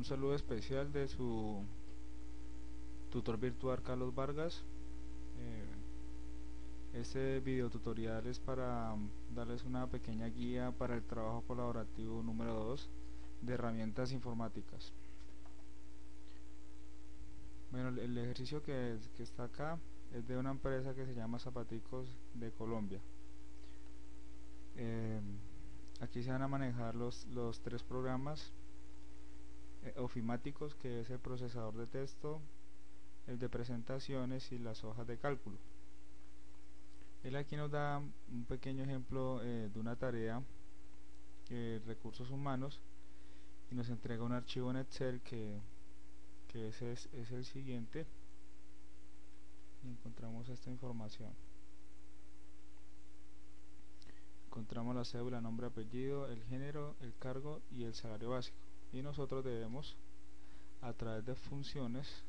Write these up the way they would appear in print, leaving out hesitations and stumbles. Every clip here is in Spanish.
Un saludo especial de su tutor virtual Carlos Vargas. Este video tutorial es para darles una pequeña guía para el trabajo colaborativo número 2 de herramientas informáticas. Bueno, el ejercicio que está acá es de una empresa que se llama Zapaticos de Colombia. Aquí se van a manejar los tres programas ofimáticos, que es el procesador de texto, el de presentaciones y las hojas de cálculo. Él aquí nos da un pequeño ejemplo de una tarea de recursos humanos y nos entrega un archivo en Excel que es el siguiente, y encontramos esta información. Encontramos la cédula, nombre, apellido, el género, el cargo y el salario básico, y nosotros debemos, a través de funciones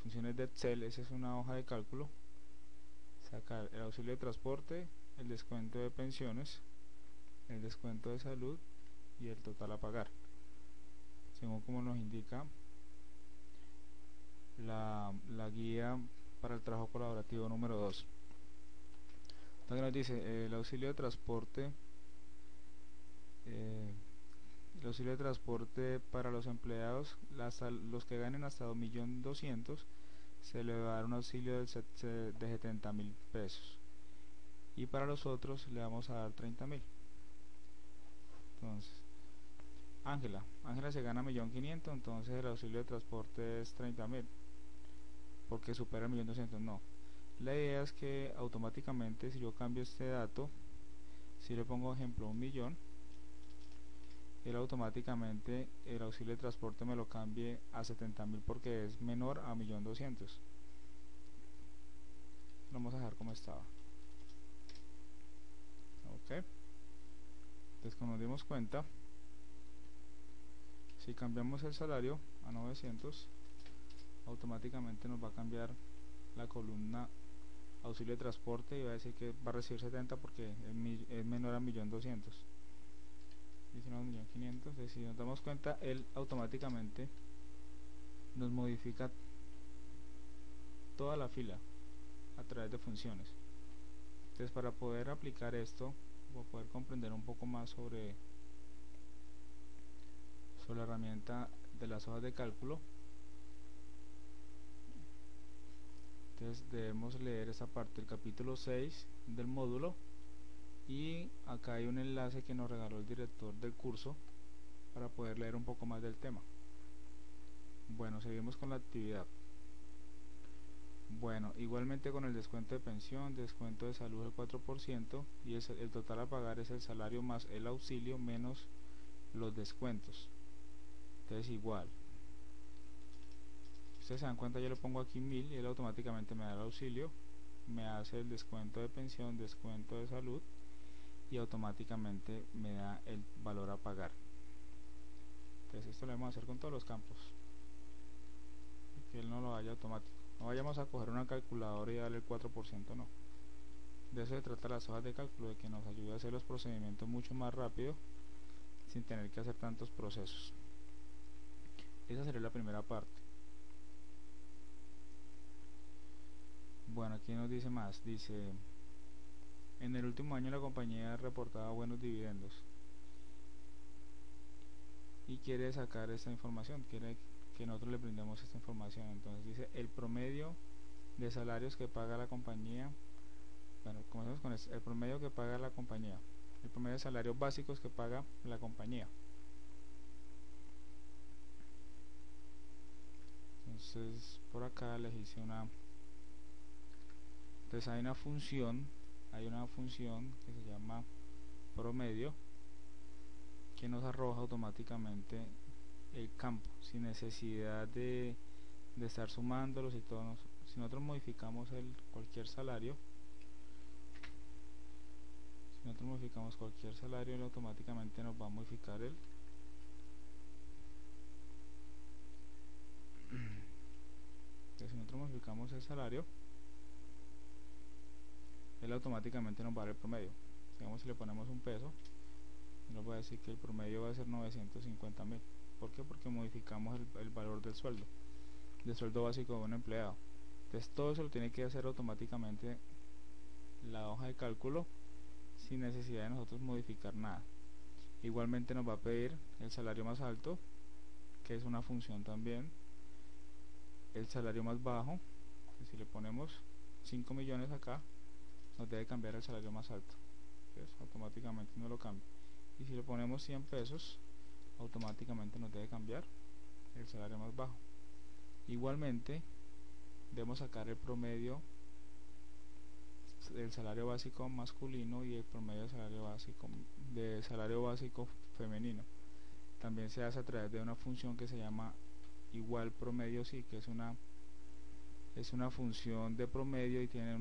de Excel, esa es una hoja de cálculo, sacar el auxilio de transporte, el descuento de pensiones, el descuento de salud y el total a pagar, según como nos indica la guía para el trabajo colaborativo número 2. Entonces nos dice el auxilio de transporte, para los empleados, los que ganen hasta 1.200.000, se le va a dar un auxilio de 70.000 pesos, y para los otros le vamos a dar 30.000. Entonces Ángela se gana 1.500.000, entonces el auxilio de transporte es 30.000, porque supera 1.200.000. No, la idea es que automáticamente, si yo cambio este dato, si le pongo ejemplo 1.000.000, él automáticamente el auxilio de transporte me lo cambie a 70.000, porque es menor a 1.200.000. Lo vamos a dejar como estaba. Ok, entonces, como nos dimos cuenta, si cambiamos el salario a 900, automáticamente nos va a cambiar la columna auxilio de transporte y va a decir que va a recibir 70 porque es menor a 1.200.000. Hicimos 1.500.000. Si nos damos cuenta, él automáticamente nos modifica toda la fila a través de funciones. Entonces, para poder aplicar esto, para poder comprender un poco más sobre la herramienta de las hojas de cálculo, entonces debemos leer esa parte, el capítulo 6 del módulo, y acá hay un enlace que nos regaló el director del curso para poder leer un poco más del tema. Bueno, seguimos con la actividad. Bueno, igualmente con el descuento de pensión, descuento de salud del 4%, y el total a pagar es el salario más el auxilio menos los descuentos. Entonces igual, ustedes se dan cuenta, yo le pongo aquí 1.000 y él automáticamente me da el auxilio, me hace el descuento de pensión, descuento de salud, y automáticamente me da el valor a pagar. Entonces esto lo vamos a hacer con todos los campos, que él no lo haya automático. No vayamos a coger una calculadora y darle el 4%, no. De eso se trata las hojas de cálculo, de que nos ayude a hacer los procedimientos mucho más rápido sin tener que hacer tantos procesos. Esa sería la primera parte. Bueno, aquí nos dice más, dice: en el último año la compañía reportaba buenos dividendos y quiere sacar esta información, quiere que nosotros le brindemos esta información. Entonces dice el promedio de salarios que paga la compañía. Bueno, comencemos con esto: el promedio que paga la compañía, el promedio de salarios básicos que paga la compañía. Entonces por acá les hice una, entonces hay una función que se llama promedio, que nos arroja automáticamente el campo sin necesidad de estar sumándolos y todo. Si nosotros modificamos cualquier salario, él automáticamente nos va a modificar entonces si nosotros modificamos el salario, él automáticamente nos va a dar el promedio. Digamos, si le ponemos un peso, nos va a decir que el promedio va a ser 950.000. ¿Por qué? Porque modificamos el valor del sueldo básico de un empleado. Entonces todo eso lo tiene que hacer automáticamente la hoja de cálculo sin necesidad de nosotros modificar nada. Igualmente nos va a pedir el salario más alto, que es una función también, el salario más bajo, que si le ponemos 5 millones acá, nos debe cambiar el salario más alto. Entonces automáticamente no lo cambia. Y si le ponemos 100 pesos, automáticamente nos debe cambiar el salario más bajo. Igualmente debemos sacar el promedio del salario básico masculino y el promedio del salario básico femenino. También se hace a través de una función que se llama igual promedio sí, que es una función de promedio y tiene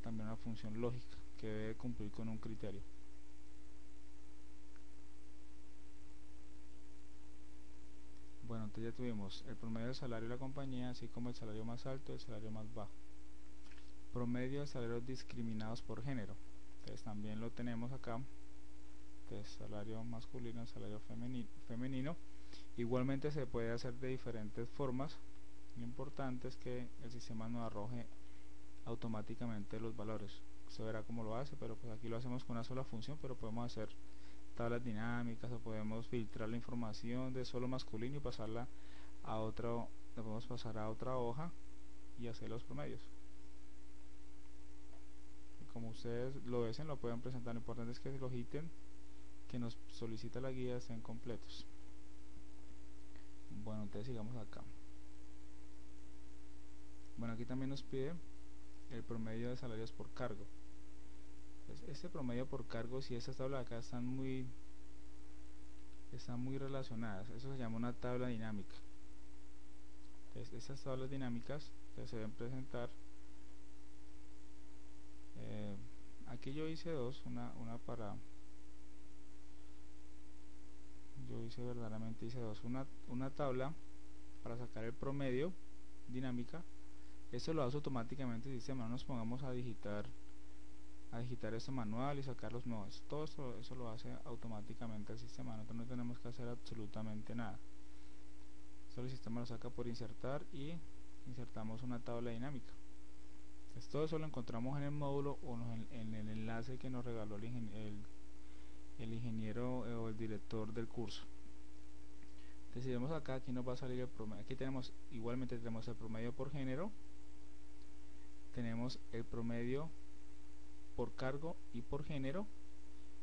también una función lógica que debe cumplir con un criterio. Bueno, entonces ya tuvimos el promedio del salario de la compañía, así como el salario más alto y el salario más bajo. Promedio de salarios discriminados por género, entonces también lo tenemos acá. Entonces salario masculino, salario femenino. Igualmente se puede hacer de diferentes formas. Lo importante es que el sistema nos arroje automáticamente los valores. Usted verá cómo lo hace, pero pues aquí lo hacemos con una sola función, pero podemos hacer tablas dinámicas o podemos filtrar la información de solo masculino y pasarla a otro, la podemos pasar a otra hoja y hacer los promedios. Y como ustedes lo deseen, lo pueden presentar. Lo importante es que los ítems que nos solicita la guía estén completos. Bueno, entonces sigamos acá. Bueno, aquí también nos pide el promedio de salarios por cargo. Entonces, este promedio por cargo, si estas tablas acá están muy relacionadas, eso se llama una tabla dinámica. Entonces, estas tablas dinámicas se deben presentar. Aquí yo hice dos, una tabla para sacar el promedio dinámica. Esto lo hace automáticamente el sistema, no nos pongamos a digitar este manual y sacar los nuevos. Todo eso lo hace automáticamente el sistema, nosotros no tenemos que hacer absolutamente nada. Solo el sistema lo saca por insertar y insertamos una tabla dinámica. Entonces, todo eso lo encontramos en el módulo o en el enlace que nos regaló el ingeniero o el director del curso. Entonces, si vemos acá, aquí nos va a salir el promedio. Aquí igualmente tenemos el promedio por género, tenemos el promedio por cargo y por género,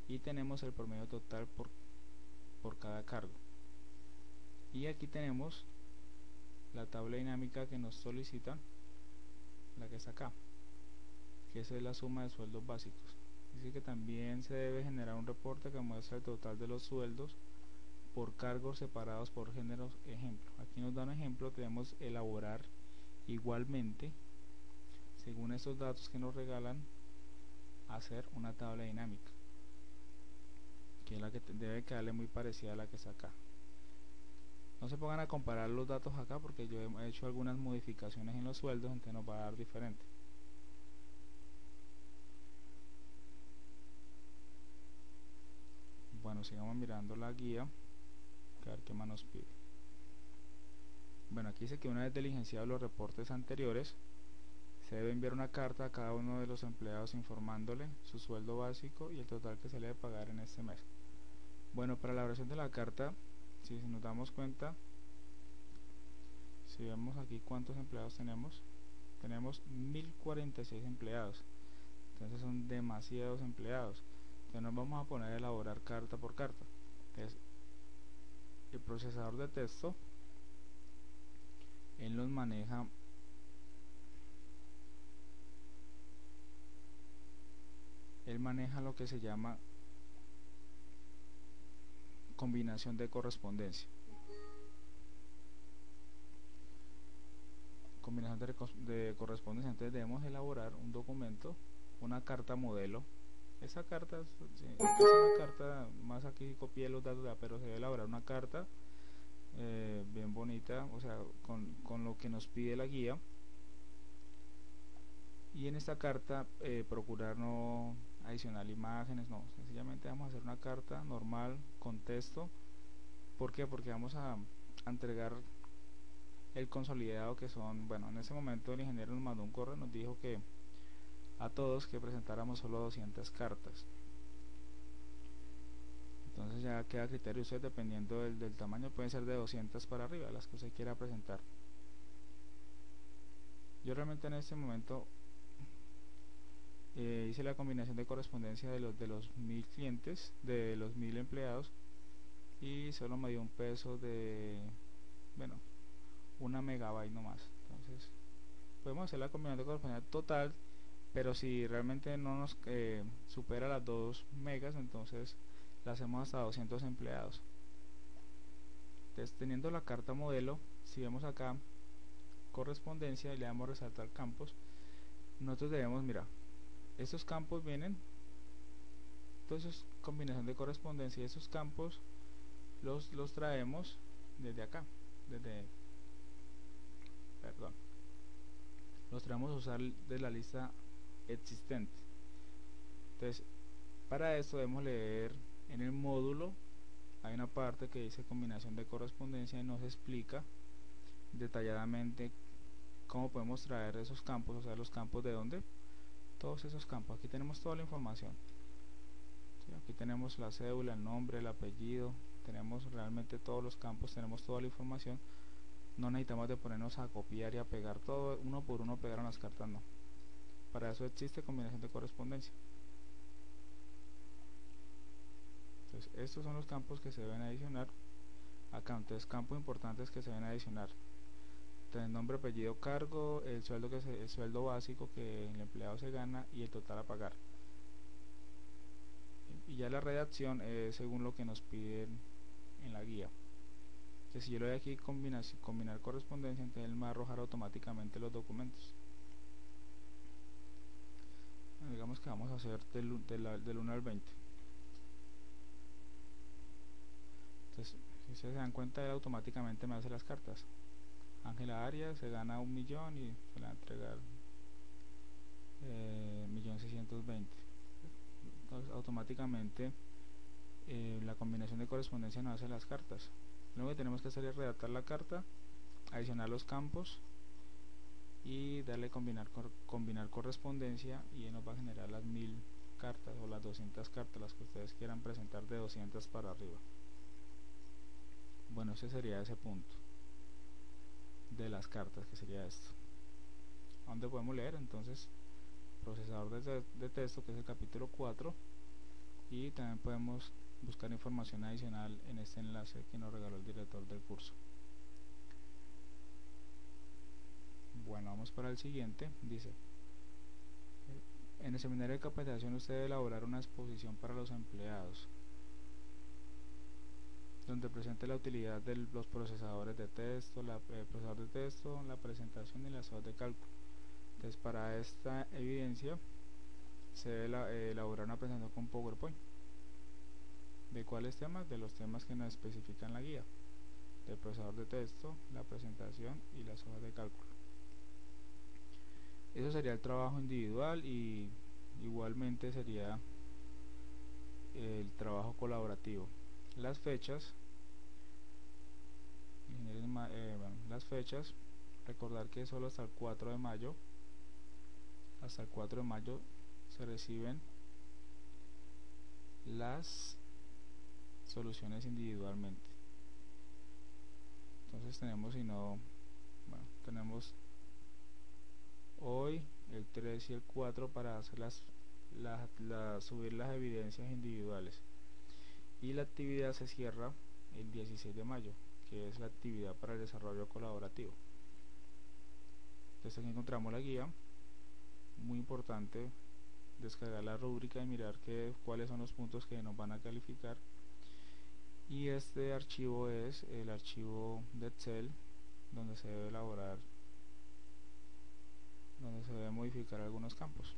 y tenemos el promedio total por cada cargo. Y aquí tenemos la tabla dinámica que nos solicitan, la que está acá, que esa es la suma de sueldos básicos. Dice que también se debe generar un reporte que muestra el total de los sueldos por cargos separados por géneros. Ejemplo, aquí nos da un ejemplo, debemos elaborar igualmente, según estos datos que nos regalan, hacer una tabla dinámica, que es la que debe quedarle muy parecida a la que está acá. No se pongan a comparar los datos acá porque yo he hecho algunas modificaciones en los sueldos, entonces nos va a dar diferente. Bueno, sigamos mirando la guía, a ver qué más nos pide. Bueno, aquí dice que una vez diligenciados los reportes anteriores, se debe enviar una carta a cada uno de los empleados informándole su sueldo básico y el total que se le debe pagar en este mes. Bueno, para la elaboración de la carta, si nos damos cuenta, si vemos aquí cuántos empleados tenemos 1046 empleados, entonces son demasiados empleados. Entonces nos vamos a poner a elaborar carta por carta. Entonces, el procesador de texto, él nos maneja lo que se llama combinación de correspondencia. De correspondencia, entonces debemos elaborar un documento, una carta modelo. Esa carta es una carta, más aquí copié los datos, pero se debe elaborar una carta bien bonita, o sea, con lo que nos pide la guía. Y en esta carta procurar no adicionar imágenes, no, sencillamente vamos a hacer una carta normal con texto ¿Por qué? Porque vamos a entregar el consolidado, que son, bueno, en ese momento el ingeniero nos mandó un correo, nos dijo que a todos que presentáramos solo 200 cartas. Entonces ya queda a criterio de usted, dependiendo del tamaño, pueden ser de 200 para arriba las que usted quiera presentar. Yo realmente en este momento hice la combinación de correspondencia de los 1000 clientes, de los 1000 empleados, y solo me dio un peso de, bueno, 1 megabyte nomás. Entonces podemos hacer la combinación de correspondencia total, pero si realmente no nos supera las 2 megas, entonces la hacemos hasta 200 empleados. Entonces, teniendo la carta modelo, si vemos acá correspondencia y le damos resaltar campos, nosotros debemos, mira, estos campos vienen, entonces combinación de correspondencia, y esos campos los traemos desde acá, perdón, los traemos a usar de la lista existente. Entonces, para esto debemos leer en el módulo, hay una parte que dice combinación de correspondencia y nos explica detalladamente cómo podemos traer esos campos, o sea, los campos de dónde, todos esos campos. Aquí tenemos toda la información. ¿Sí? Aquí tenemos la cédula, el nombre, el apellido, tenemos realmente todos los campos, tenemos toda la información. No necesitamos de ponernos a copiar y a pegar todo uno por uno, pegar en las cartas, no. Para eso existe combinación de correspondencia. Entonces estos son los campos que se deben adicionar acá. Entonces, campos importantes que se deben adicionar: entonces, nombre, apellido, cargo, el sueldo el sueldo básico que el empleado se gana y el total a pagar. Y ya la redacción es según lo que nos piden en la guía. Que si yo le doy aquí combinar correspondencia, entonces él me va a arrojar automáticamente los documentos. Digamos que vamos a hacer del 1 al 20. Entonces, si ustedes se dan cuenta, él automáticamente me hace las cartas. Ángela Arias se gana 1.000.000 y se le va a entregar 1.620.000. Entonces, automáticamente la combinación de correspondencia nos hace las cartas. Lo que tenemos que hacer es redactar la carta, adicionar los campos y darle combinar correspondencia, y él nos va a generar las 1000 cartas o las 200 cartas, las que ustedes quieran presentar, de 200 para arriba. Bueno, ese sería ese punto de las cartas, que sería esto. ¿Dónde podemos leer? Entonces, procesador de texto, que es el capítulo 4, y también podemos buscar información adicional en este enlace que nos regaló el director del curso. Bueno, vamos para el siguiente. Dice: en el seminario de capacitación usted debe elaborar una exposición para los empleados donde presente la utilidad de los procesadores de texto, procesador de texto, la presentación y las hojas de cálculo. Entonces, para esta evidencia se debe elaborar una presentación con PowerPoint. ¿De cuáles temas? De los temas que nos especifican la guía: del procesador de texto, la presentación y las hojas de cálculo. Eso sería el trabajo individual, y igualmente sería el trabajo colaborativo. Las fechas, las fechas, recordar que solo hasta el 4 de mayo, se reciben las soluciones individualmente. Entonces tenemos, tenemos hoy el 3 y el 4 para hacer subir las evidencias individuales, y la actividad se cierra el 16 de mayo, que es la actividad para el desarrollo colaborativo. Entonces aquí encontramos la guía. Muy importante descargar la rúbrica y mirar cuáles son los puntos que nos van a calificar. Y este archivo es el archivo de Excel donde se debe elaborar, donde se debe modificar algunos campos.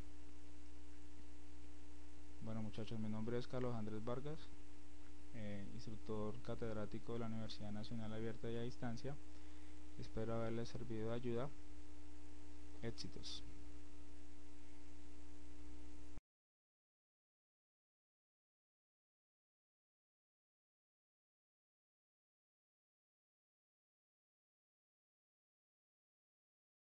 Bueno, muchachos, mi nombre es Carlos Andrés Vargas, instructor catedrático de la Universidad Nacional Abierta y a Distancia. Espero haberles servido de ayuda. Éxitos.